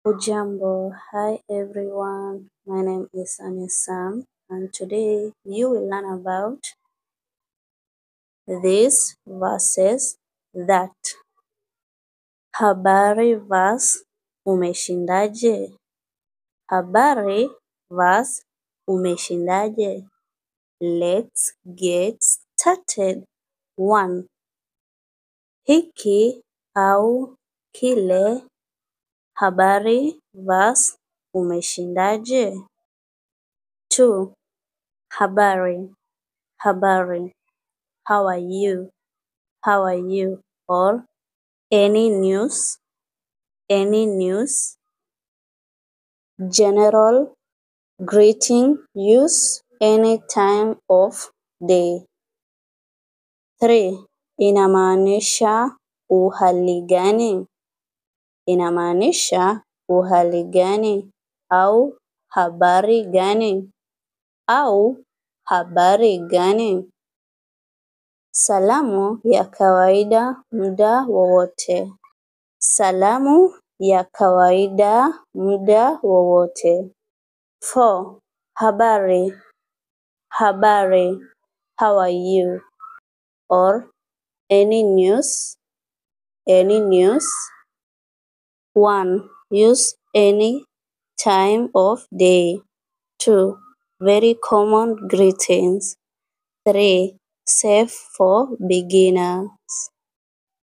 Ujambo, hi everyone. My name is Anisam, and today you will learn about this verses that. Habari verse umeshindaje? Habari verse umeshindaje? Let's get started. 1. Hiki au kile. Habari verse umeshindaje? 2. Habari. Habari. How are you? How are you? Or any news? Any news? General greeting. Use any time of day. 3. Inamaanisha uhali gani? Inamaanisha uhali gani? Au habari gani? Au habari gani? Salamu ya kawaida muda wowote. Salamu ya kawaida muda wowote. 4. Habari. Habari. How are you? Or any news? Any news? 1. Use any time of day. 2. Very common greetings. 3. Safe for beginners.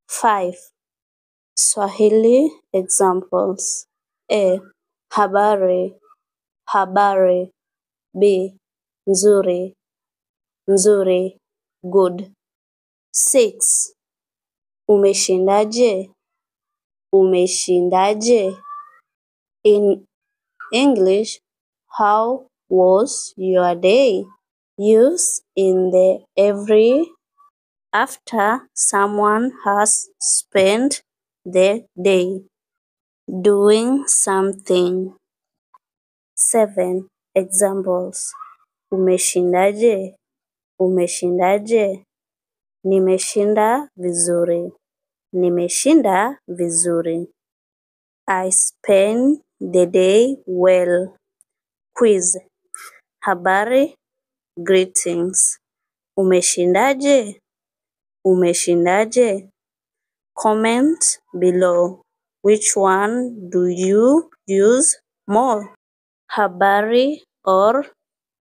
5. Swahili examples. A. Habari. Habari. B. Nzuri. Nzuri. Good. 6. Umeshindaje? Umeshindaje? In English, how was your day? Use in the every after someone has spent the day doing something. 7. Examples. Umeshindaje? Umeshindaje? Nimeshinda vizuri. Nimeshinda vizuri. I spent the day well. Quiz. Habari. Greetings. Umeshindaje? Umeshindaje? Comment below. Which one do you use more? Habari or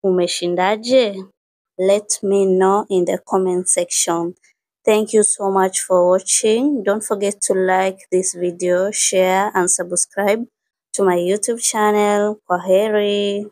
umeshindaje? Let me know in the comment section. Thank you so much for watching. Don't forget to like this video, share and subscribe to my YouTube channel. Kwaheri.